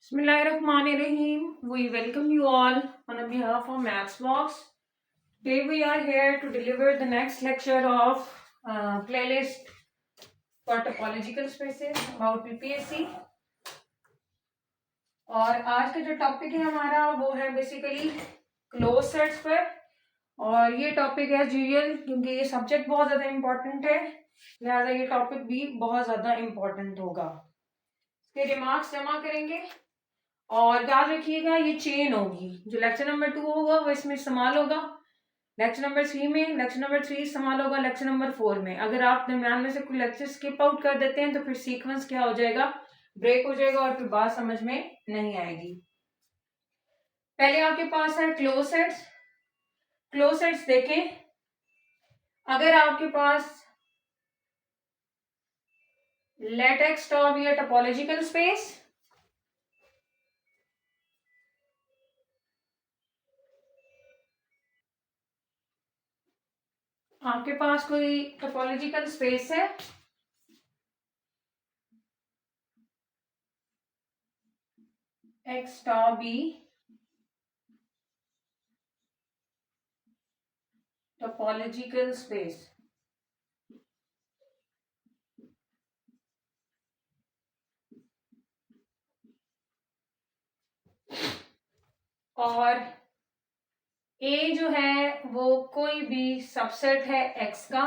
Bismillahirrahmanirrahim. We welcome you all on behalf of Maths Blocks. Today we are here to deliver the next lecture of playlist for topological spaces about PPSC. और आज का जो topic है हमारा वो है basically close sets पर। और ये टॉपिक एज यूजुअल क्योंकि ये सब्जेक्ट बहुत ज़्यादा इम्पोर्टेंट है, लिहाजा ये टॉपिक भी बहुत ज़्यादा इम्पोर्टेंट होगा। इसके रिमार्क्स जमा करेंगे और याद रखिएगा ये चेन होगी। जो लेक्चर नंबर 2 होगा वो इसमें इस्तेमाल होगा, लेक्चर नंबर 3 में, लेक्चर नंबर 3 इस्तेमाल होगा लेक्चर नंबर 4 में। अगर आप दरम्यान में से कोई लेक्चर स्किप आउट कर देते हैं तो फिर सीक्वेंस क्या हो जाएगा, ब्रेक हो जाएगा और फिर बात समझ में नहीं आएगी। पहले आपके पास है क्लोज सेट्स। क्लोज सेट्स देखें, अगर आपके पास लेट एक्स टॉप या टोपोलॉजिकल स्पेस आपके पास कोई टोपोलॉजिकल स्पेस है X top be topological space, और ए जो है वो कोई भी सबसेट है एक्स का,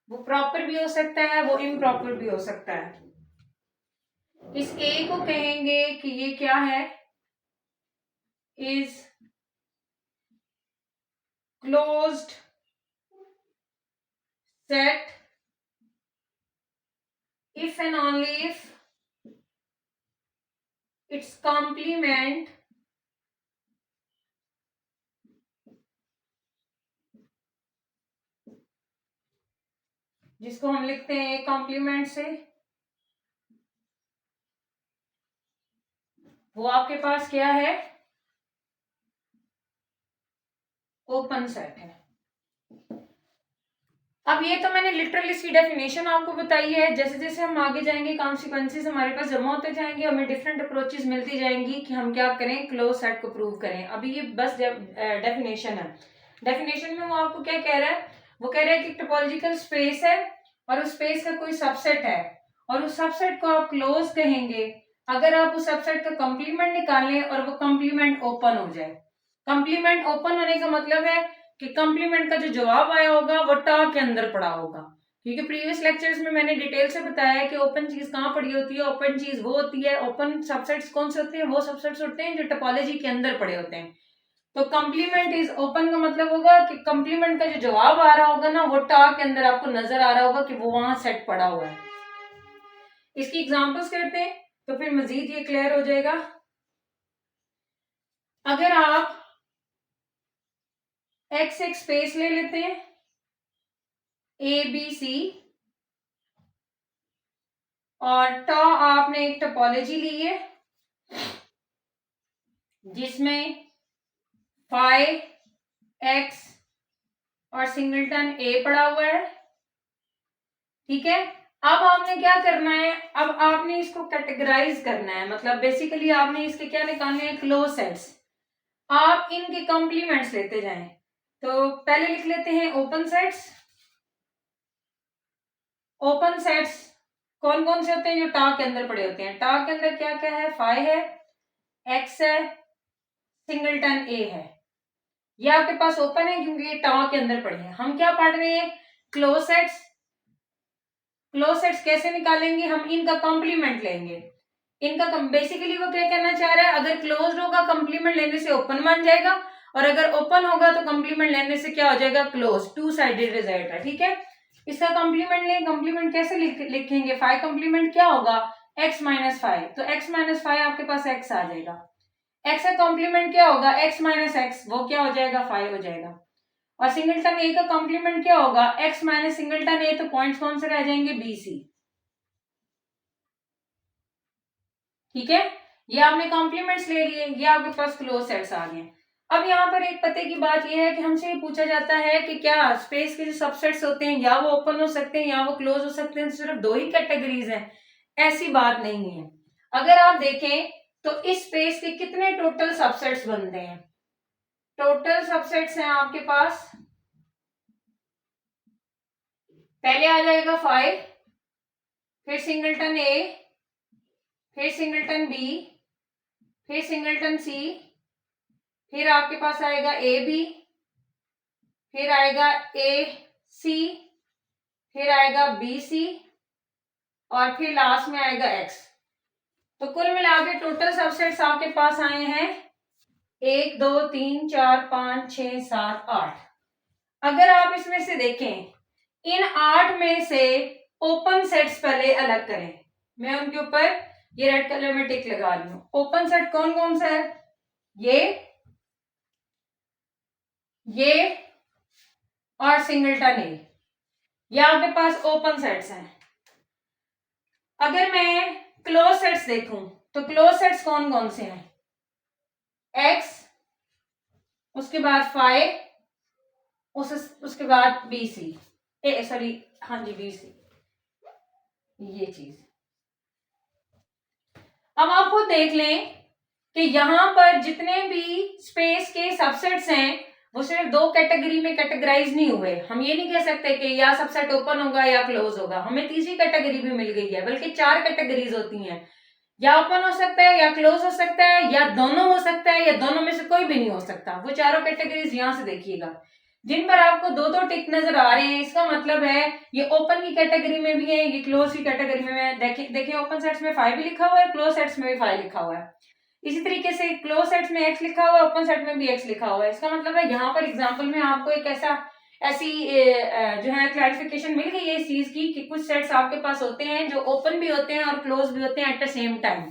वो प्रॉपर भी हो सकता है, वो इम्प्रॉपर भी हो सकता है। इस ए को कहेंगे कि ये क्या है, is closed set if and only if its complement जिसको हम लिखते हैं कॉम्प्लीमेंट से, वो आपके पास क्या है, ओपन सेट है। अब ये तो मैंने लिटरली इसकी डेफिनेशन आपको बताई है। जैसे जैसे हम आगे जाएंगे कॉन्सिक्वेंसेस हमारे पास जमा होते जाएंगे, हमें डिफरेंट अप्रोचेस मिलती जाएंगी कि हम क्या करें, क्लोज सेट को प्रूव करें। अभी ये बस डेफिनेशन है। डेफिनेशन में वो आपको क्या कह रहा है, वो कह रहा है कि टोपोलॉजिकल स्पेस है और उस स्पेस का कोई सबसेट है और उस सबसेट को आप क्लोज कहेंगे अगर आप उस सबसेट का कंप्लीमेंट निकालें और वो कंप्लीमेंट ओपन हो जाए। कंप्लीमेंट ओपन होने का मतलब है कि कंप्लीमेंट का जो जवाब आया होगा वो टॉ के अंदर पड़ा होगा। क्योंकि प्रीवियस लेक्चर्स में मैंने डिटेल से बताया है कि ओपन चीज कहाँ पड़ी होती है। ओपन चीज वो होती है, ओपन सबसेट्स कौन से होते हैं, वो सबसेट्स होते हैं जो टोपोलॉजी के अंदर पड़े होते हैं। तो कंप्लीमेंट इज ओपन का मतलब होगा कि कंप्लीमेंट का जो जवाब आ रहा होगा ना वो टॉ के अंदर आपको नजर आ रहा होगा कि वो वहां सेट पड़ा हुआ है। इसकी एग्जांपल्स करते हैं तो फिर मजीद ये क्लियर हो जाएगा। अगर आप एक्स एक स्पेस ले लेते हैं ए बी सी और टॉ आपने एक टोपोलॉजी ली है जिसमें फाई एक्स और सिंगलटन ए पड़ा हुआ है, ठीक है। अब आपने क्या करना है, अब आपने इसको कैटेगराइज करना है, मतलब बेसिकली आपने इसके क्या निकालने हैं, क्लोज सेट्स। आप इनके कॉम्प्लीमेंट्स लेते जाएं। तो पहले लिख लेते हैं ओपन सेट्स। ओपन सेट्स कौन कौन से होते हैं, जो टॉ के अंदर पड़े होते हैं। टॉ के अंदर क्या क्या है, फाई है, एक्स है, सिंगलटन ए है। ये आपके पास ओपन है क्योंकि ये टॉ के अंदर पड़े हैं। हम क्या पढ़ रहे हैं, क्लोज सेट्स। क्लोज सेट्स कैसे निकालेंगे, हम इनका कॉम्प्लीमेंट लेंगे। इनका बेसिकली वो क्या कहना चाह रहा है, अगर क्लोज होगा कंप्लीमेंट लेने से ओपन बन जाएगा और अगर ओपन होगा तो कंप्लीमेंट लेने से क्या हो जाएगा, क्लोज। टू साइडेड रिजल्ट है, ठीक है। इसका कंप्लीमेंट लें, कंप्लीमेंट कैसे लिखेंगे, फाइव कंप्लीमेंट क्या होगा, एक्स माइनस फाइव। तो एक्स माइनस फाइव आपके पास एक्स आ जाएगा। एक्स का कॉम्प्लीमेंट क्या होगा, एक्स माइनस एक्स, वो क्या हो जाएगा, फाइव हो जाएगा। और सिंगलटन ए का कॉम्प्लीमेंट क्या होगा, एक्स माइनस सिंगलटन ए, तो पॉइंट्स कौन से रह जाएंगे, बी सी, ठीक है। ये आपने कॉम्प्लीमेंट्स ले लिए, ये आपके पास क्लोज सेट्स आ गए। अब यहाँ पर एक पते की बात यह है कि हमसे ये पूछा जाता है कि क्या स्पेस के जो सबसेट्स होते हैं या वो ओपन हो सकते हैं या वो क्लोज हो सकते हैं, सिर्फ दो ही कैटेगरीज हैं। ऐसी बात नहीं है। अगर आप देखें तो इस स्पेस के कितने टोटल सबसेट्स बनते हैं? टोटल सबसेट्स हैं आपके पास, पहले आ जाएगा 5, फिर सिंगलटन ए, फिर सिंगलटन बी, फिर सिंगलटन सी, फिर आपके पास आएगा ए बी, फिर आएगा ए सी, फिर आएगा बी सी, और फिर लास्ट में आएगा एक्स। तो कुल मिला के टोटल सबसेट्स आपके पास आए हैं 1 2 3 4 5 6 7 8। अगर आप इसमें से देखें, इन 8 में से ओपन सेट्स पहले अलग करें। मैं उनके ऊपर ये रेड कलर में टिक लगा रही हूं। ओपन सेट कौन कौन सा है? ये और सिंगलटन ए, ये आपके पास ओपन सेट्स हैं। अगर मैं क्लोज सेट्स देखूं तो क्लोज सेट्स कौन कौन से हैं? एक्स, उसके बाद 5, उसके बाद बी सी, सॉरी हाँ जी बी सी, ये चीज। अब आप खुद देख लें कि यहां पर जितने भी स्पेस के सबसेट्स हैं वो सिर्फ 2 कैटेगरी में कैटेगराइज नहीं हुए। हम ये नहीं कह सकते कि या सबसेट ओपन होगा या क्लोज होगा, हमें तीसरी कैटेगरी भी मिल गई है, बल्कि 4 कैटेगरीज होती हैं। या ओपन हो सकता है, या क्लोज हो सकता है, या दोनों हो सकता है, या दोनों में से कोई भी नहीं हो सकता। वो चारों कैटेगरीज यहां से देखिएगा, जिन पर आपको 2-2 टिक नजर आ रहे हैं, इसका मतलब है ये ओपन की कैटेगरी में भी है, ये क्लोज की कैटेगरी में है। देखिए ओपन सेट्स में 5 भी लिखा हुआ है, क्लोज सेट्स में भी 5 लिखा हुआ है। इसी तरीके से क्लोज सेट्स में x लिखा हुआ है, ओपन सेट में भी x लिखा हुआ है। इसका मतलब है यहाँ पर एग्जांपल में आपको एक ऐसी जो है क्लैरिफिकेशन मिल गई है इस चीज की कि कुछ सेट्स आपके पास होते हैं जो ओपन भी होते हैं और क्लोज भी होते हैं एट द सेम टाइम।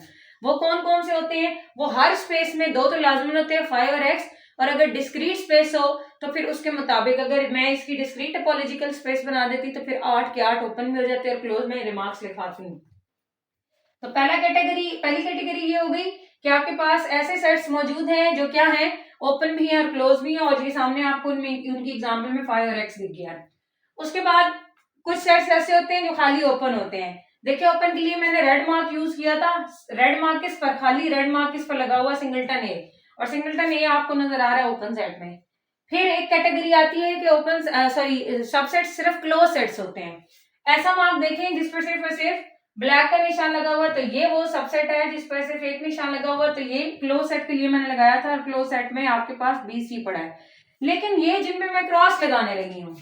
वो कौन कौन से होते हैं? वो हर स्पेस में 2 तो लाजमन होते हैं, 5 और x। और अगर डिस्क्रीट स्पेस हो तो फिर उसके मुताबिक, अगर मैं इसकी डिस्क्रीट टोपोलॉजिकल स्पेस बना देती तो फिर 8 के 8 ओपन भी हो जाते हैं और क्लोज में रिमार्क्स लिखाती हूँ। तो पहली कैटेगरी ये हो गई कि आपके पास ऐसे सेट्स मौजूद हैं जो क्या है, ओपन भी है और क्लोज भी है, और ये सामने आपको उनकी एग्जांपल में 5 और x दिख गया है। उसके बाद कुछ सेट्स ऐसे होते हैं जो खाली ओपन होते हैं। देखिए ओपन के लिए मैंने रेड मार्क यूज किया था। रेड मार्क किस पर? खाली रेड मार्क किस पर लगा हुआ? सिंगलटन ए, और सिंगलटन ए आपको नजर आ रहा है ओपन सेट में। फिर एक कैटेगरी आती है कि सबसेट सिर्फ क्लोज सेट्स होते हैं। ऐसा मार्क देखें जिस पर सिर्फ और सिर्फ ब्लैक का निशान लगा हुआ, तो ये वो सबसेट है जिस पर सिर्फ एक निशान लगा हुआ, तो ये क्लोज सेट के लिए मैंने लगाया था, और क्लोज सेट में आपके पास बी सी पड़ा है। लेकिन ये जिनमें मैं क्रॉस लगाने लगी हूँ,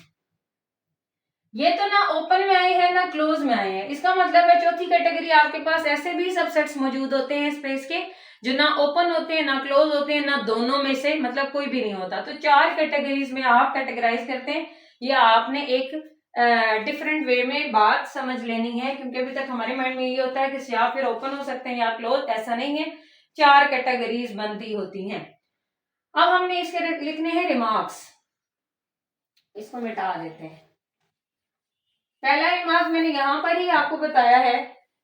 ये तो ना ओपन में आए हैं ना क्लोज में आए हैं। इसका मतलब है चौथी कैटेगरी आपके पास ऐसे भी सबसेट्स मौजूद होते हैं स्पेस के जो ना ओपन होते हैं ना क्लोज होते हैं, ना दोनों में से, मतलब कोई भी नहीं होता। तो 4 कैटेगरीज में आप कैटेगराइज करते हैं। या आपने एक डिफरेंट वे में बात समझ लेनी है, क्योंकि अभी तक हमारे माइंड में ये होता है कि या फिर ओपन हो सकते हैं या क्लोज। ऐसा नहीं है, 4 कैटेगरीज बनती होती हैं। अब हमने इसके लिखने हैं रिमार्क्स, इसको मिटा देते हैं। पहला रिमार्क मैंने यहां पर ही आपको बताया है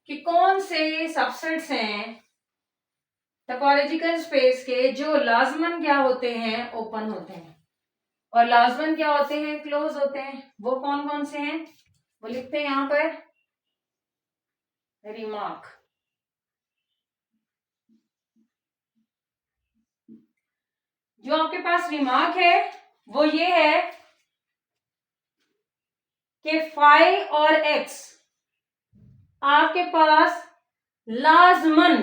कि कौन से सबसेट्स हैं टोपोलॉजिकल स्पेस के जो लाजमन क्या होते हैं, ओपन होते हैं, और लाजमन क्या होते हैं, क्लोज होते हैं। वो कौन कौन से हैं वो लिखते हैं यहां पर रिमार्क। जो आपके पास रिमार्क है वो ये है कि 5 और x आपके पास लाजमन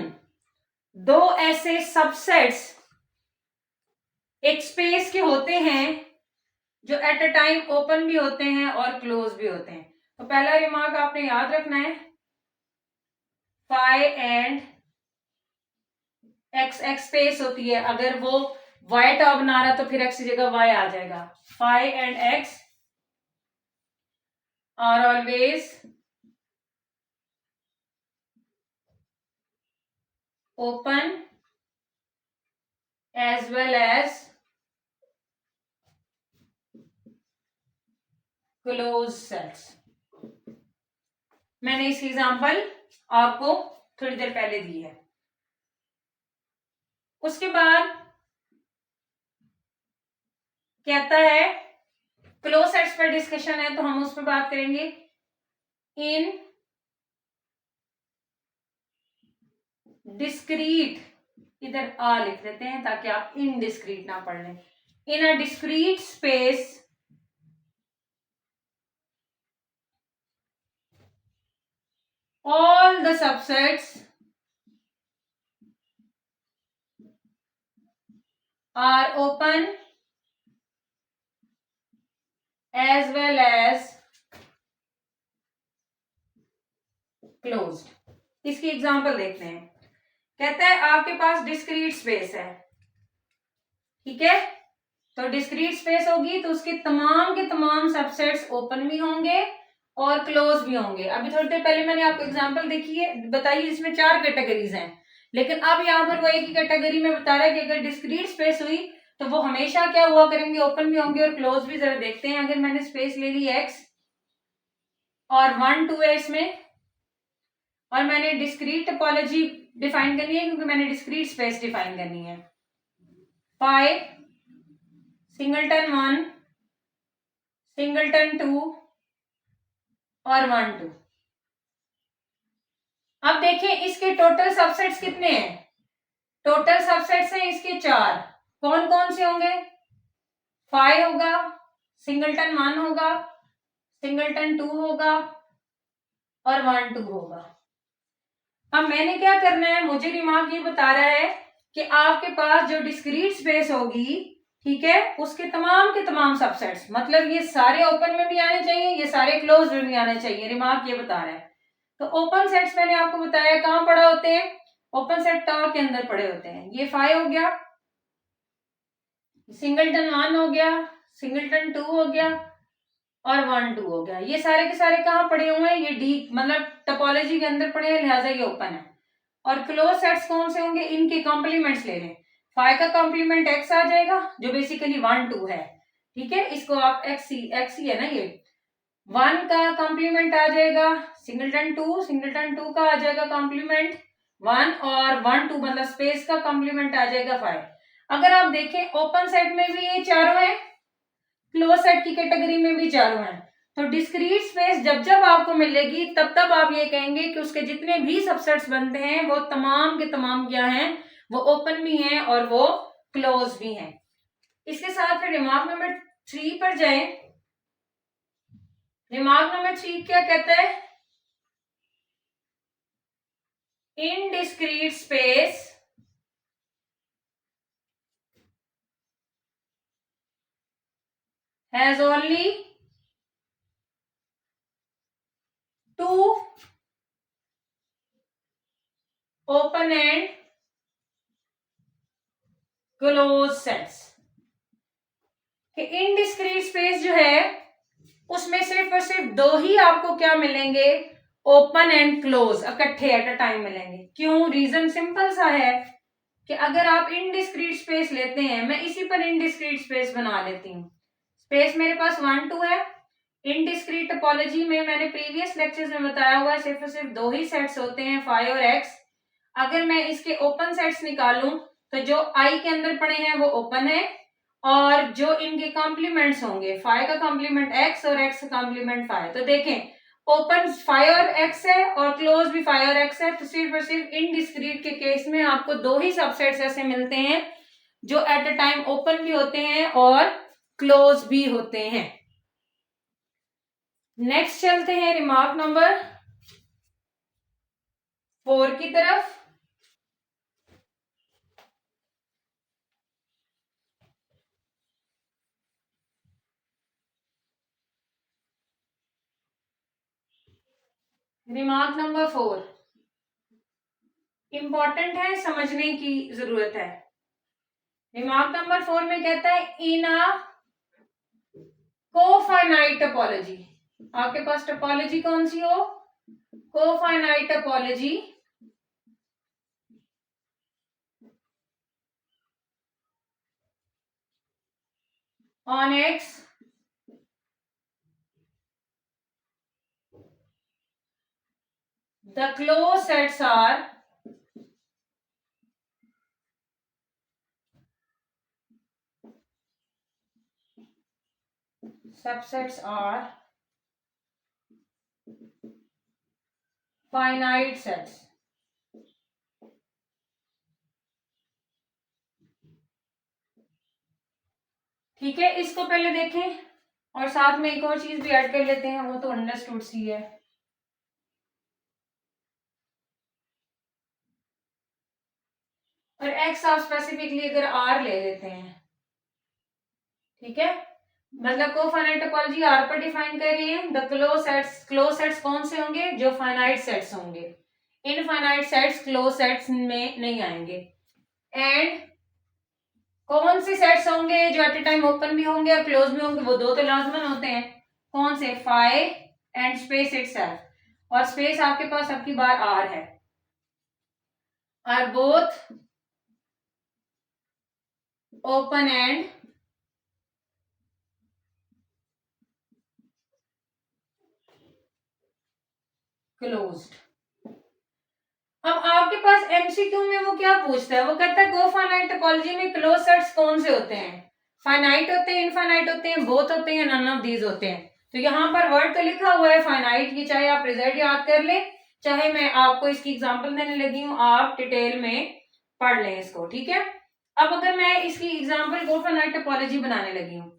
2 ऐसे सबसेट्स एक स्पेस के होते हैं जो एट अ टाइम ओपन भी होते हैं और क्लोज भी होते हैं। तो पहला रिमार्क आपने याद रखना है, 5 एंड x स्पेस होती है, अगर वो y टॉप बना रहा तो फिर x की जगह y आ जाएगा। 5 and x are always open as well as close sets. मैंने इसकी एग्जांपल आपको थोड़ी देर पहले दी है। उसके बाद कहता है क्लोज सेट्स पर डिस्कशन है तो हम उस पर बात करेंगे। इन डिस्क्रीट इधर आ लिख देते हैं ताकि आप इनडिस्क्रीट ना पढ़ लें। In a discrete space all the subsets are open as well as closed। इसकी एग्जांपल देखते हैं। कहता है आपके पास डिस्क्रीट स्पेस है, ठीक है, तो डिस्क्रीट स्पेस होगी तो उसके तमाम के तमाम सबसेट्स ओपन भी होंगे और क्लोज भी होंगे। अभी थोड़ी देर पहले मैंने आपको एग्जांपल देखी है, बताई, जिसमें 4 कैटेगरीज हैं, लेकिन अब यहाँ पर वो एक ही कैटेगरी में बता रहा है कि अगर डिस्क्रीट स्पेस हुई तो वो हमेशा क्या हुआ करेंगे, ओपन भी होंगे और क्लोज भी। जरा देखते हैं, अगर मैंने स्पेस ले ली x और 1 2 है इसमें, और मैंने डिस्क्रीट टोपोलॉजी डिफाइन करनी है क्योंकि मैंने डिस्क्रीट स्पेस डिफाइन करनी है। 5 सिंगलटन 1 सिंगलटन 2 और 1 2। अब देखें इसके टोटल सबसेट्स कितने हैं। टोटल सबसेट्स हैं इसके 4। कौन कौन से होंगे, 5 होगा, सिंगलटन 1 होगा, सिंगलटन 2 होगा और 1 2 होगा। अब मैंने क्या करना है, मुझे रिमार्क ये बता रहा है कि आपके पास जो डिस्क्रीट स्पेस होगी, ठीक है, उसके तमाम के तमाम सबसेट्स, मतलब ये सारे ओपन में भी आने चाहिए, ये सारे क्लोज में भी आने चाहिए। रिमार्क ये बता रहा है। तो ओपन सेट्स मैंने आपको बताया कहाँ पड़ा होते हैं, ओपन सेट टॉ के अंदर पड़े होते हैं। ये 5 हो गया, सिंगलटन 1 हो गया, सिंगलटन 2 हो गया और 1 2 हो गया। ये सारे के सारे कहाँ पड़े हुए हैं, ये डी मतलब टोपोलॉजी के अंदर पड़े हैं, लिहाजा ये ओपन है। और क्लोज सेट्स कौन से होंगे, इनके कॉम्प्लीमेंट्स ले लें। 5 का कॉम्प्लीमेंट x आ जाएगा जो बेसिकली 1 2 है, ठीक है, इसको आप x ही है ना, ये 1 का कॉम्प्लीमेंट आ जाएगा, सिंगलटन 2 का आ जाएगा कॉम्प्लीमेंट 1 और 1 2 मतलब स्पेस का कॉम्प्लीमेंट आ जाएगा 5। अगर आप देखें ओपन सेट में भी ये चारों हैं, क्लोज सेट की कैटेगरी में भी चारों हैं। तो डिस्क्रीट स्पेस जब जब आपको मिलेगी तब तब आप ये कहेंगे कि उसके जितने भी सबसेट्स बनते हैं वो तमाम के तमाम क्या हैं, वो ओपन भी हैं और वो क्लोज भी हैं। इसके साथ फिर रिमार्क नंबर 3 पर जाएं। रिमार्क नंबर 3 क्या कहता है, इन discrete space has only 2 open and close sets. कि इनडिस्क्रीट स्पेस जो है उसमें सिर्फ और सिर्फ 2 ही आपको क्या मिलेंगे, ओपन एंड क्लोज इकट्ठे एट अ टाइम मिलेंगे। क्यों, रीजन सिंपल सा है कि अगर आप इनडिस्क्रीट स्पेस लेते हैं, मैं इसी पर इनडिस्क्रीट स्पेस बना लेती हूँ। स्पेस मेरे पास 1 2 है। इनडिस्क्रीट टोपोलॉजी में मैंने प्रीवियस लेक्चर्स में बताया हुआ है सिर्फ और सिर्फ 2 ही सेट्स होते हैं, 5 और x। अगर मैं इसके ओपन सेट्स निकालूं तो जो i के अंदर पड़े हैं वो ओपन है, और जो इनके कॉम्प्लीमेंट्स होंगे 5 का कॉम्प्लीमेंट x और x का कॉम्प्लीमेंट 5। तो देखें ओपन 5 और x है और क्लोज भी 5 और x है। तो सिर्फ और सिर्फ इनडिस्क्रीट के केस में आपको 2 ही सबसेट्स ऐसे मिलते हैं जो एट अ टाइम ओपन भी होते हैं और क्लोज भी होते हैं। नेक्स्ट चलते हैं रिमार्क नंबर 4 की तरफ। रिमार्क नंबर 4 इंपॉर्टेंट है, समझने की जरूरत है। रिमार्क नंबर 4 में कहता है इन अ कोफाइनाइट टोपोलॉजी, आपके पास टोपोलॉजी कौन सी हो, कोफाइनाइट topology on X the closed sets are subsets are finite sets। ठीक है, इसको पहले देखें और साथ में एक और चीज भी ऐड कर लेते हैं, वो तो अंडरस्टूड सी है। और एक्स आप स्पेसिफिकली अगर आर ले लेते हैं, ठीक है, मतलब कोफाइनाइट टोपोलॉजी आर पर डिफाइन कर रही है। द क्लोज सेट्स कौन से होंगे? जो फाइनाइट सेट्स होंगे। इनफाइनाइट सेट्स क्लोज सेट्स में नहीं आएंगे। एंड कौन से सेट्स होंगे जो एट ए टाइम ओपन भी होंगे और क्लोज भी होंगे? वो दो तो लाजमन होते हैं। कौन से? Phi and space itself. और स्पेस आपके पास अब की बार आर है। R both open and closed. अब आपके पास एमसीक्यू में वो क्या पूछता है? वो कहता है कोफाइनाइट टोपोलॉजी में क्लोज सेट्स कौन से होते हैं? फाइनाइट होते हैं, इनफाइनाइट होते हैं, बोथ होते हैं, नन ऑफ दीज होते हैं। तो यहाँ पर वर्ड तो लिखा हुआ है फाइनाइट, ये चाहे आप रिजल्ट याद कर ले, चाहे मैं आपको इसकी एग्जांपल देने लगी हूँ, आप डिटेल में पढ़ लें इसको, ठीक है। अब अगर मैं इसकी एग्जांपल कोफाइनाइट टोपोलॉजी बनाने लगी हूँ,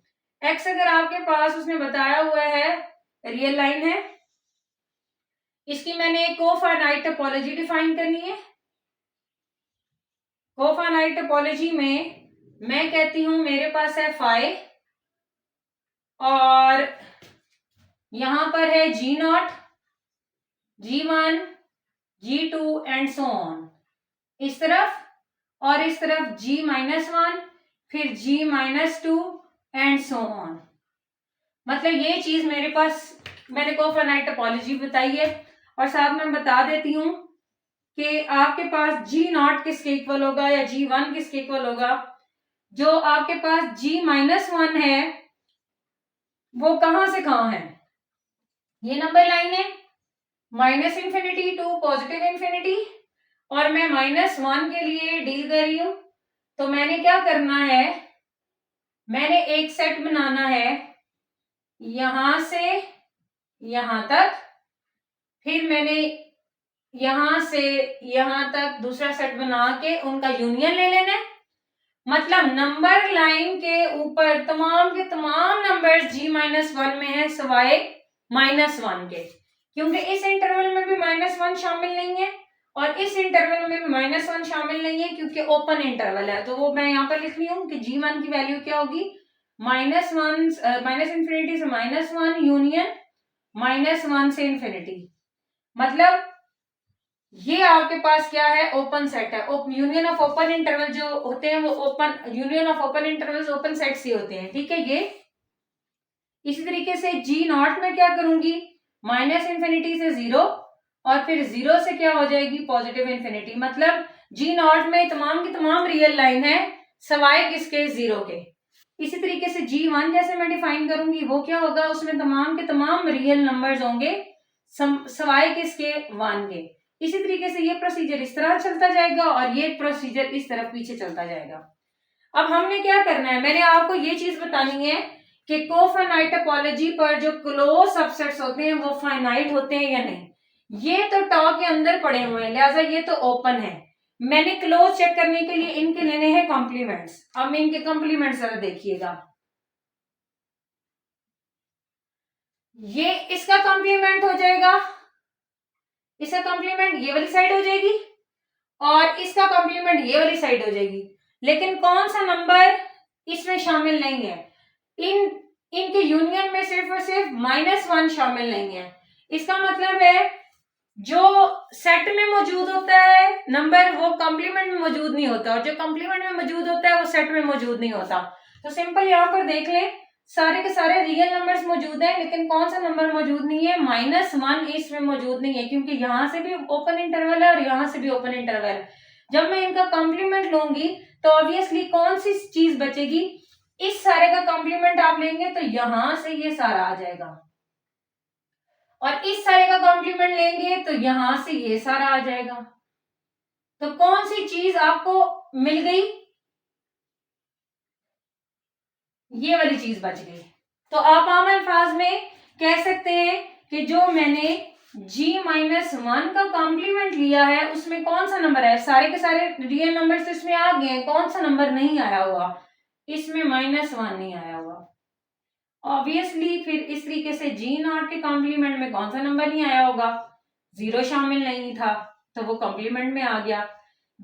एक्स अगर आपके पास उसने बताया हुआ है रियल लाइन है, इसकी मैंने कोफाइनाइट टोपोलॉजी डिफाइन करनी है। कोफाइनाइट टोपोलॉजी में मैं कहती हूं मेरे पास है फाई और यहां पर है G0, G1, G2 and so on, इस तरफ, और इस तरफ G-1, फिर G-2 एंड सो ऑन। मतलब ये चीज मेरे पास मैंने कोफाइनाइट टोपोलॉजी बताई है। और साथ में बता देती हूं कि आपके पास G0 किसके इक्वल होगा या G1 किसके इक्वल होगा? जो आपके पास G-1 है वो कहां से कहां है? ये नंबर लाइन है -इंफिनिटी टू पॉजिटिव इंफिनिटी, और मैं -1 के लिए डील कर रही हूं। तो मैंने क्या करना है, मैंने एक सेट बनाना है यहां से यहां तक, फिर मैंने यहां से यहां तक दूसरा सेट बना के उनका यूनियन ले लेना है। मतलब नंबर लाइन के ऊपर तमाम के तमाम नंबर्स G-1 में है सिवाय -1 के, क्योंकि इस इंटरवल में भी -1 शामिल नहीं है और इस इंटरवल में भी -1 शामिल नहीं है, क्योंकि ओपन इंटरवल है। तो वो मैं यहाँ पर लिख रही हूँ कि G1 की वैल्यू क्या होगी? -इंफिनिटी से -1 यूनियन -1 से इंफिनिटी। मतलब ये आपके पास क्या है? ओपन सेट है। यूनियन ऑफ ओपन इंटरवल जो होते हैं वो open union of open intervals open sets ही होते हैं, ठीक है। ये इसी तरीके से G0 में क्या करूंगी? -इंफिनिटी से 0 और फिर 0 से क्या हो जाएगी? Positive infinity. मतलब G0 में तमाम की तमाम रियल लाइन है सवाए किसके? 0 के। इसी तरीके से G1 जैसे मैं डिफाइन करूंगी वो क्या होगा? उसमें तमाम के तमाम रियल नंबर्स होंगे सवाए किसके? 1 के। इसी तरीके से ये प्रोसीजर इस तरह चलता जाएगा और ये प्रोसीजर इस तरफ पीछे चलता जाएगा। अब हमने क्या करना है, मैंने आपको ये चीज बतानी है कि कोफाइनाइट टोपोलॉजी पर जो क्लोज सबसेट्स होते हैं वो फाइनाइट होते हैं या नहीं। ये तो टॉ के अंदर पड़े हुए हैं, लिहाजा ये तो ओपन है। मैंने क्लोज चेक करने के लिए इनके लेने हैं कॉम्प्लीमेंट्स। अब इनके कॉम्प्लीमेंट्स जरा देखिएगा, ये इसका कॉम्प्लीमेंट हो जाएगा, इसका कॉम्प्लीमेंट ये वाली साइड हो जाएगी और इसका कॉम्प्लीमेंट ये वाली साइड हो जाएगी। लेकिन कौन सा नंबर इसमें शामिल नहीं है? इनके यूनियन में सिर्फ और सिर्फ -1 शामिल नहीं है। इसका मतलब है जो सेट में मौजूद होता है नंबर वो कॉम्प्लीमेंट में मौजूद नहीं होता, और जो कॉम्प्लीमेंट में मौजूद होता है वो सेट में मौजूद नहीं होता। तो सिंपल यहाँ पर देख लें, सारे के सारे रियल नंबर्स मौजूद हैं, लेकिन कौन सा नंबर मौजूद नहीं है? -1 इसमें मौजूद नहीं है, क्योंकि यहां से भी ओपन इंटरवल है और यहां से भी ओपन इंटरवल है। जब मैं इनका कॉम्प्लीमेंट लूंगी तो ऑब्वियसली कौन सी चीज बचेगी? इस सारे का कॉम्प्लीमेंट आप लेंगे तो यहां से ये सारा आ जाएगा, और इस सारे का कॉम्प्लीमेंट लेंगे तो यहां से ये सारा आ जाएगा। तो कौन सी चीज आपको मिल गई? ये वाली चीज बच गई। तो आप आम अल्फाज में कह सकते हैं कि जो मैंने G-1 का कॉम्प्लीमेंट लिया है उसमें कौन सा नंबर है? सारे के सारे रियल नंबर तो इसमें आ गए हैं, कौन सा नंबर नहीं आया हुआ? इसमें -1 नहीं आया हुआ। ऑब्वियसली फिर इस तरीके से G0 के कॉम्प्लीमेंट में कौन सा नंबर नहीं आया होगा, 0 शामिल नहीं था तो वो कॉम्प्लीमेंट में आ गया।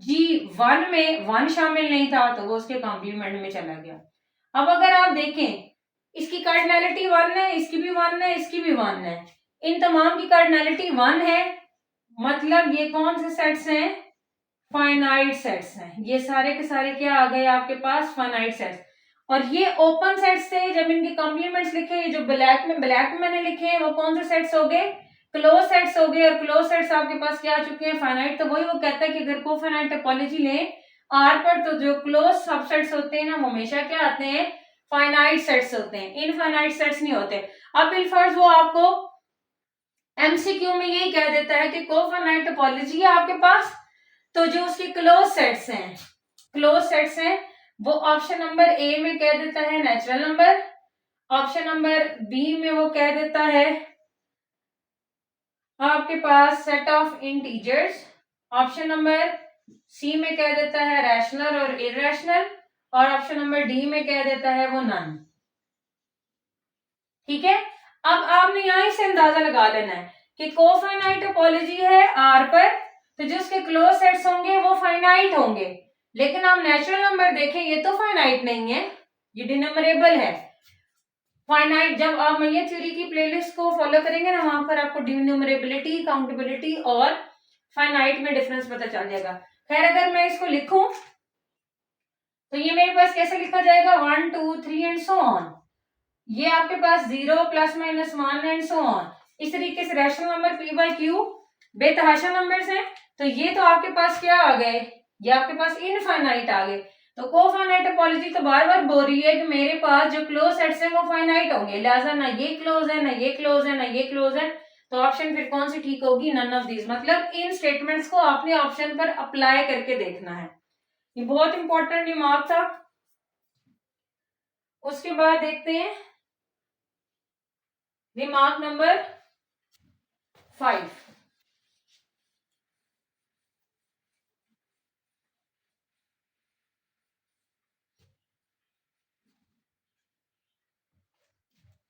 G1 में 1 शामिल नहीं था तो वो उसके कॉम्प्लीमेंट में चला गया। अब अगर आप देखें इसकी कार्डिनैलिटी 1 है, इसकी भी 1 है, इसकी भी 1 है, इन तमाम की कार्डिनैलिटी 1 है, मतलब ये कौन से सेट्स हैं, फाइनाइट सेट्स हैं। ये सारे के सारे क्या आ गए आपके पास, फाइनाइट सेट्स। और ये ओपन सेट्स थे, जब इनके कॉम्प्लीमेंट्स लिखे, ये जो ब्लैक में मैंने लिखे हैं वो कौन से सेट्स हो गए, क्लोज सेट्स हो गए। और क्लोज सेट्स आपके पास क्या आ चुके हैं, फाइनाइट। तो वही वो कहता है कि अगर कोफाइनाइट टोपोलॉजी लें आर पर, तो जो क्लोज सबसेट्स होते हैं ना वो हमेशा क्या आते हैं, फाइनाइट सेट्स होते हैं, इनफाइनाइट सेट्स नहीं होते। अब बिलफर्ज वो आपको एमसीक्यू में यही कह देता है कि कोफाइनाइट टोपोलॉजी है आपके पास, तो जो उसके क्लोज सेट्स हैं वो ऑप्शन नंबर ए में कह देता है natural number, option number B में वो कह देता है आपके पास set of integers, option number C में कह देता है रैशनल और इरेशनल, और ऑप्शन नंबर डी में कह देता है वो नन। ठीक है, अब आपने यहां से अंदाजा लगा लेना है कि कोफाइनाइट टोपोलॉजी है आर पर, तो जो उसके क्लोज सेट्स होंगे वो फाइनाइट होंगे। लेकिन आप नेचुरल नंबर देखें, ये तो फाइनाइट नहीं है, ये डिनमरेबल है। फाइनाइट, जब आप मैयर थ्योरी की प्लेलिस्ट को फॉलो करेंगे ना, वहां पर आपको डिनमरेबिलिटी, काउंटेबिलिटी और फाइनाइट में डिफरेंस पता चल जाएगा। खैर अगर मैं इसको लिखूं तो ये मेरे पास कैसे लिखा जाएगा, 1 2 3 एंड सो ऑन। ये आपके पास 0 +-1 एंड सो ऑन। इस तरीके से rational number p by Q बेतहाशा नंबर्स हैं, तो ये तो आपके पास क्या आ गए, ये आपके पास इनफाइनाइट आ गए। तो कोफाइनाइट टोपोलॉजी तो बार बार बोल रही है कि मेरे पास जो क्लोज सेट्स हैं वो फाइनाइट होंगे, लिहाजा ना ये क्लोज है, ना ये क्लोज है, ना ये क्लोज है। तो ऑप्शन फिर कौन सी ठीक होगी, नन ऑफ दीज। मतलब इन स्टेटमेंट्स को आपने ऑप्शन पर अप्लाई करके देखना है, ये बहुत इंपॉर्टेंट रिमार्क था। उसके बाद देखते हैं रिमार्क नंबर 5।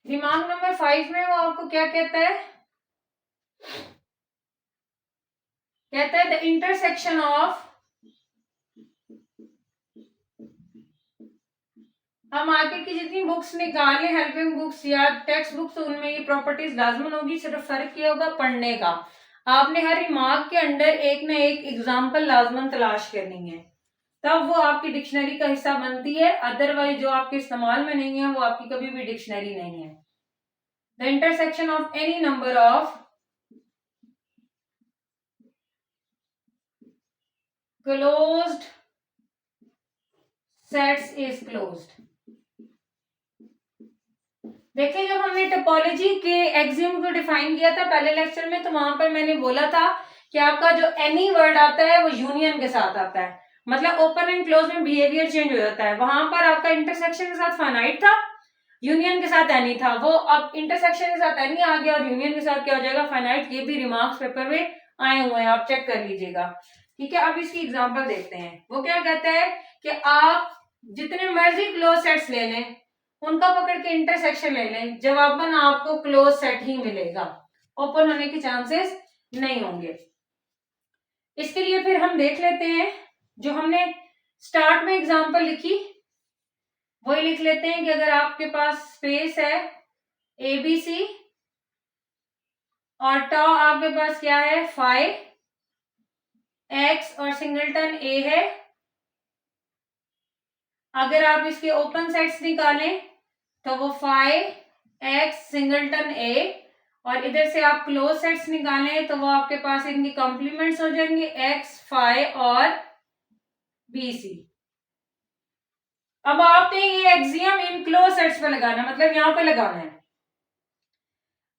रिमार्क नंबर 5 में वो आपको क्या कहता है, कहता है द इंटरसेक्शन ऑफ, हम मार्केट की जितनी बुक्स निकालें, हेल्पिंग बुक्स या टेक्स्ट बुक्स, तो उनमें ये प्रॉपर्टीज लाजमन होगी, सिर्फ फर्क ये होगा पढ़ने का। आपने हर रिमार्क के अंडर एक ना एक एग्जाम्पल लाजमन तलाश करनी है, तब वो आपकी डिक्शनरी का हिस्सा बनती है। अदरवाइज जो आपके इस्तेमाल में नहीं है वो आपकी कभी भी डिक्शनरी नहीं है। The intersection of any number of closed sets is closed. देखिए जब हमने टोपोलॉजी के एक्सियम को डिफाइन किया था पहले लेक्चर में, तो वहां पर मैंने बोला था कि आपका जो एनी वर्ड आता है वो यूनियन के साथ आता है, मतलब ओपन एंड क्लोज में बिहेवियर चेंज हो जाता है। वहां पर आपका इंटरसेक्शन के साथ फाइनाइट था, यूनियन के साथ एनी था, वो अब इंटरसेक्शन के साथ एनी आ गया और यूनियन के साथ क्या हो जाएगा, फाइनाइट। ये भी रिमार्क्स पेपर में आए हुए हैं, आप चेक कर लीजिएगा। ठीक है, अब इसकी एग्जाम्पल देखते हैं। वो क्या कहता है कि आप जितने मर्जी क्लोज सेट्स ले लें, उनका पकड़ के इंटरसेक्शन ले लें, जवाबन आपको क्लोज सेट ही मिलेगा, ओपन होने के चांसेस नहीं होंगे। इसके लिए फिर हम देख लेते हैं, जो हमने स्टार्ट में एग्जांपल लिखी वही लिख लेते हैं कि अगर आपके पास स्पेस है ABC और टॉ आपके पास क्या है फाई x और सिंगलटन A है, अगर आप इसके ओपन सेट्स निकालें तो वो फाई x सिंगलटन A, और इधर से आप क्लोज सेट्स निकालें तो वो आपके पास इनकी कॉम्प्लीमेंट्स हो जाएंगे x फाई और BC। अब आपने ये एक्सियम इन क्लोज सेट्स पे लगाना, मतलब यहां पे लगाना है।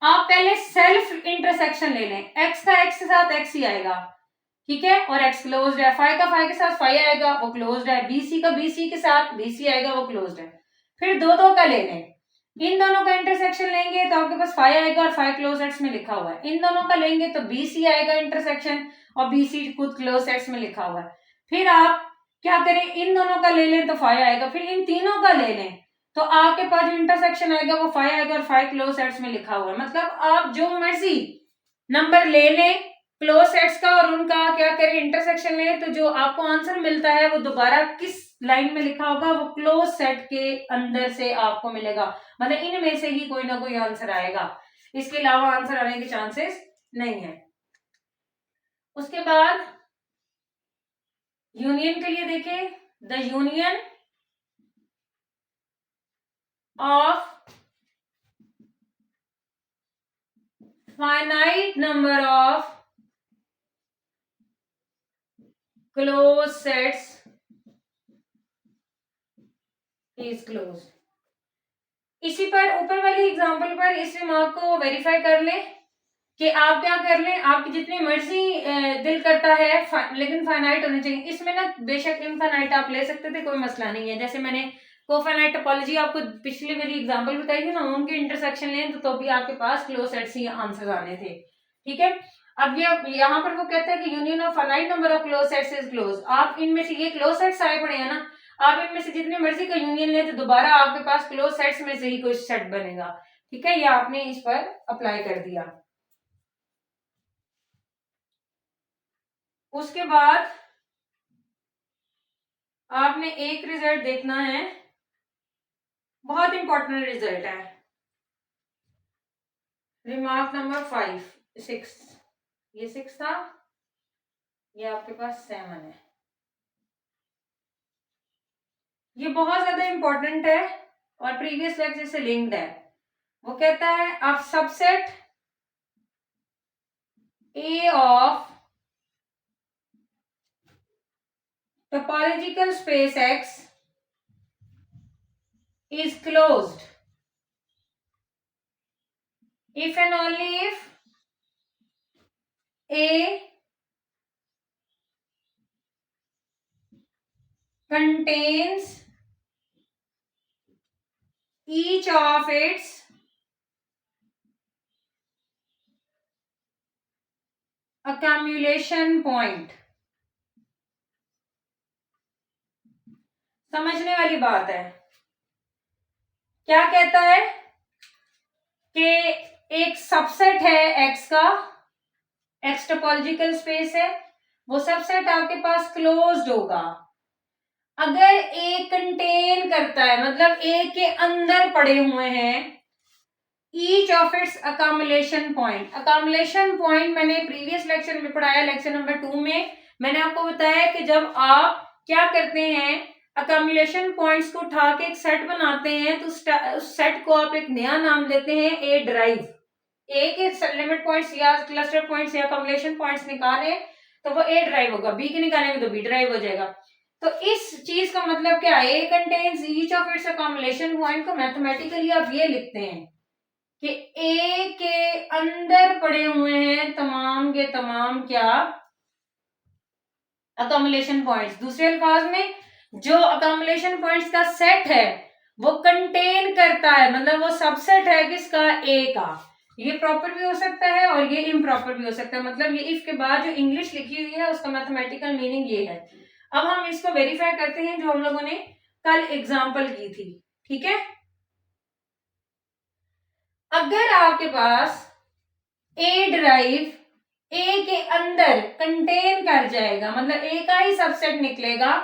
आप पहले सेल्फ इंटरसेक्शन ले लें, x का x के साथ x ही आएगा, ठीक है, और x क्लोज्ड है, फाई का फाई के साथ फाई आएगा, वो क्लोज्ड है, BC का BC के साथ BC आएगा, वो क्लोज्ड है। फिर दो का ले लें, इन दोनों का इंटरसेक्शन लेंगे तो आपके पास फाई आएगा और फाई क्लोज सेट्स में लिखा हुआ है। इन दोनों का लेंगे तो BC आएगा इंटरसेक्शन, और BC खुद क्लोज सेट्स में लिखा हुआ है। फिर आप क्या करें, इन दोनों का ले लें तो 5 आएगा, फिर इन तीनों का ले लें तो आपके पास जो इंटरसेक्शन आएगा वो 5 आएगा, और 5 क्लोज सेट्स में लिखा हुआ है। मतलब आप जो मर्जी नंबर ले लें क्लोज सेट्स का और उनका क्या करें, इंटरसेक्शन लें, तो जो आपको आंसर मिलता है वो दोबारा किस लाइन में लिखा होगा, वो क्लोज सेट के अंदर से आपको मिलेगा। मतलब इनमें से ही कोई ना कोई आंसर आएगा, इसके अलावा आंसर आने के चांसेस नहीं है। उसके बाद यूनियन के लिए देखें, the union of finite number of closed sets is closed। इसी पर ऊपर वाली एग्जांपल पर इस रिमार्क को वेरीफाई कर लें कि आप क्या कर लें, आपकी जितनी मर्जी दिल करता है लेकिन फाइनाइट होने चाहिए। इसमें ना बेशक इनफाइनाइट आप ले सकते थे, कोई मसला नहीं है। जैसे मैंने कोफाइनाइट टोपोलॉजी आपको पिछली मेरी एग्जांपल बताई थी ना, उनके इंटरसेक्शन लें तो भी आपके पास क्लोज सेट्स ही आंसर आने थे। ठीक है, अब ये यहाँ पर वो कहता है कि union of finite number of close sets is close. आप इनमें से ये क्लोज सेट्स आए पड़े हैं ना, आप इनमें से जितनी मर्जी का यूनियन लें तो दोबारा आपके पास क्लोज सेट्स में से ही कोई सेट बनेगा। ठीक है, ये आपने इस पर अप्लाई कर दिया। उसके बाद आपने एक रिजल्ट देखना है, बहुत इंपॉर्टेंट रिजल्ट है, रिमार्क नंबर 6। ये 6 था, ये आपके पास 7 है। ये बहुत ज्यादा इंपॉर्टेंट है और प्रीवियस लेक्चर से लिंक्ड है। वो कहता है अब subset A of topological space X is closed if and only if A contains each of its accumulation point। समझने वाली बात है, क्या कहता है कि एक सबसेट है एक्स का, एक्स टोपोलॉजिकल स्पेस है, वो सबसेट आपके पास क्लोज्ड होगा अगर ए कंटेन करता है, मतलब ए के अंदर पड़े हुए हैं each of its accumulation point. Accumulation point मैंने प्रीवियस लेक्चर में पढ़ाया, लेक्चर नंबर 2 में मैंने आपको बताया कि जब आप क्या करते हैं, अकामुलेशन पॉइंट्स को उठा के एक सेट बनाते हैं तो उस सेट को आप एक नया नाम देते हैं ए ड्राइव। ए के लिमिट पॉइंट्स या क्लस्टर पॉइंट्स या अकामुलेशन पॉइंट्स निकाले तो वो ए ड्राइव होगा, बी के निकालेंगे तो बी ड्राइव हो जाएगा। तो इस चीज का मतलब क्या है, A contains each of its accumulation point को मैथमेटिकली आप ये लिखते हैं कि ए के अंदर पड़े हुए हैं तमाम के तमाम क्या अकामुलेशन पॉइंट्स। दूसरे अल्फाज में जो अकामुलेशन पॉइंट्स का सेट है वो कंटेन करता है, मतलब वो सबसेट है किसका, ए का। ये प्रॉपर भी हो सकता है और ये इम्प्रॉपर भी हो सकता है, मतलब ये इफ के बाद जो इंग्लिश लिखी हुई है उसका मैथमेटिकल मीनिंग ये है। अब हम इसको वेरीफाई करते हैं जो हम लोगों ने कल एग्जाम्पल की थी। ठीक है, अगर आपके पास ए ड्राइव ए के अंदर कंटेन कर जाएगा, मतलब ए का ही सबसेट निकलेगा,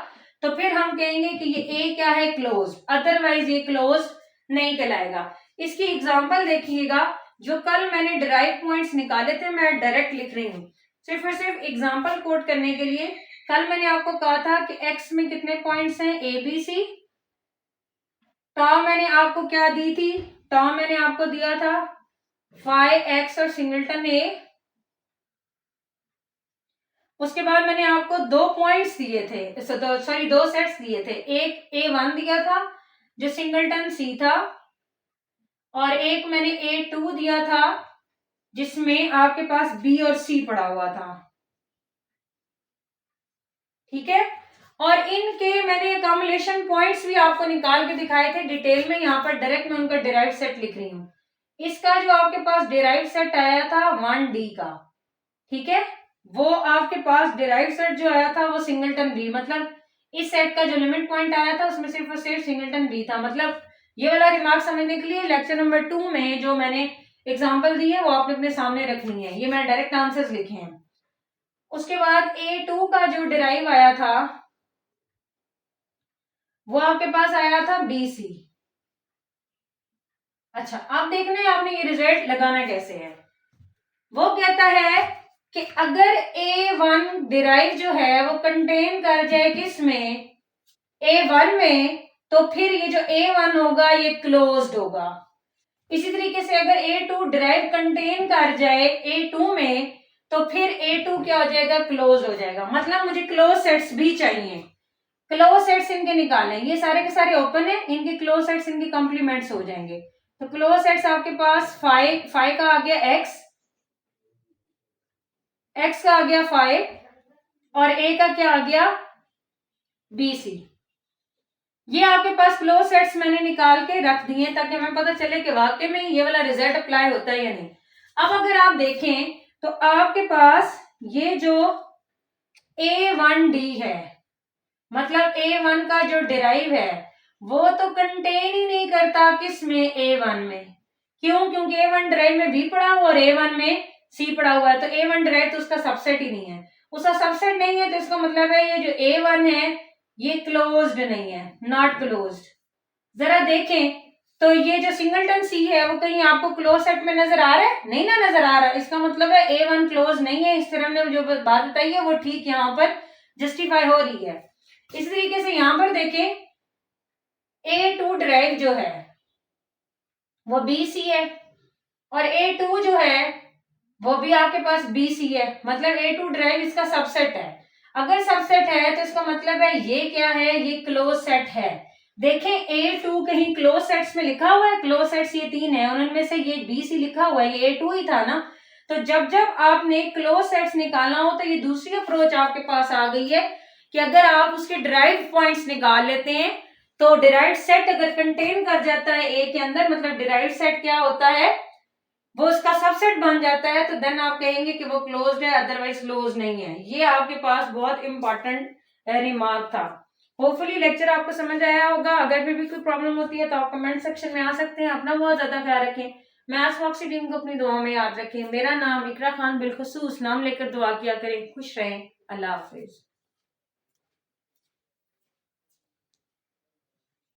तो फिर हम कहेंगे कि ये ए क्या है, क्लोज, अदरवाइज ये क्लोज नहीं कहलाएगा। इसकी एग्जांपल देखिएगा, जो कल मैंने डिराइव पॉइंट्स निकाले थे मैं डायरेक्ट लिख रही हूँ सिर्फ और सिर्फ एग्जांपल कोट करने के लिए। कल मैंने आपको कहा था कि एक्स में कितने पॉइंट्स हैं, ए बी सी। टॉ मैंने आपको क्या दी थी, टॉ मैंने आपको दिया था 5x और सिंगलटन ए। उसके बाद मैंने आपको 2 पॉइंट्स दिए थे, सॉरी 2 सेट्स दिए थे, एक A1 दिया था जो सिंगलटन सी था, और एक मैंने A2 दिया था जिसमें आपके पास B और C पड़ा हुआ था। ठीक है, और इनके मैंने अकामुलेशन पॉइंट्स भी आपको निकाल के दिखाए थे डिटेल में, यहाँ पर डायरेक्ट मैं उनका डिराइव्ड सेट लिख रही हूँ। इसका जो आपके पास डिराइव्ड सेट आया था 1D का, ठीक है, वो आपके पास डिराइव सेट जो आया था वो सिंगलटन बी, मतलब इस सेट का जो लिमिट पॉइंट आया था उसमें सिर्फ और सिर्फ सिंगलटन बी था। मतलब ये वाला रिमार्क समझने के लिए लेक्चर नंबर 2 में जो मैंने एग्जांपल दी है वो आपने अपने सामने रखनी है। ये मैंने डायरेक्ट आंसर्स लिखे हैं। उसके बाद A2 का जो डिराइव आया था वो आपके पास आया था BC। अच्छा, अब देखना है आपने ये रिजल्ट लगाना कैसे है। वो कहता है कि अगर A1 डिराइव जो है वो कंटेन कर जाए किस में, A1 में, तो फिर ये जो A1 होगा ये क्लोज्ड होगा। इसी तरीके से अगर A2 डिराइव कंटेन कर जाए A2 में, तो फिर A2 क्या हो जाएगा, क्लोज हो जाएगा। मतलब मुझे क्लोज सेट्स भी चाहिए। क्लोज सेट्स इनके निकालें, ये सारे के सारे ओपन है, इनके क्लोज सेट्स इनके कॉम्प्लीमेंट्स हो जाएंगे। तो क्लोज सेट्स आपके पास 5 का आ गया x का आ गया 5 और a का क्या आ गया BC। ये आपके पास क्लोज सेट्स मैंने निकाल के रख दिए ताकि हमें पता चले कि वाकई में ये वाला रिजल्ट अप्लाई होता है या नहीं। अब अगर आप देखें तो आपके पास ये जो A1D है, मतलब A1 का जो डिराइव है वो तो कंटेन ही नहीं करता किस में, A1 में। क्यों? क्योंकि A1 डिराइव में B पड़ा हुआ और A1 में C पड़ा हुआ है, तो A1 डिराइव तो उसका सबसेट ही नहीं है। उसका सबसेट नहीं है तो इसका मतलब है ये जो A1 है ये क्लोज्ड नहीं है, नॉट क्लोज्ड। जरा देखें तो ये जो सिंगलटन C है वो कहीं आपको क्लोज सेट में नजर आ रहा है? नहीं ना नजर आ रहा है। इसका मतलब है A1 क्लोज नहीं है। इस तरह ने जो बात बताई है वो ठीक यहाँ पर जस्टिफाई हो रही है। इस तरीके से यहां पर देखें A2 डिराइव जो है वो BC है और A2 जो है वो भी आपके पास BC है। मतलब A2 डिराइव इसका सबसेट है। अगर सबसेट है तो इसका मतलब है ये क्या है, ये क्लोज सेट है। देखें A2 कहीं क्लोज सेट्स में लिखा हुआ है? क्लोज सेट्स ये 3 है, उनमें से ये BC लिखा हुआ है, ये A2 ही था ना। तो जब जब आपने क्लोज सेट्स निकालना हो तो ये दूसरी अप्रोच आपके पास आ गई है कि अगर आप उसके डिराइव पॉइंट्स निकाल लेते हैं तो डिराइव सेट अगर कंटेन कर जाता है ए के अंदर, मतलब डिराइव सेट क्या होता है, वो उसका सबसेट बन जाता है, तो देन आप कहेंगे कि वो क्लोज्ड है, अदरवाइज क्लोज नहीं है। ये आपके पास बहुत इंपॉर्टेंट रिमार्क था। होपफुली लेक्चर आपको समझ आया होगा। अगर फिर भी कोई प्रॉब्लम होती है तो आप कमेंट सेक्शन में आ सकते हैं। अपना बहुत ज्यादा ख्याल रखें। मैथ्स फॉक्सी टीम को अपनी दुआ में याद रखें। मेरा नाम इकरा खान बिलखसूस, नाम लेकर दुआ किया करें। खुश रहें। अल्लाह हाफिज।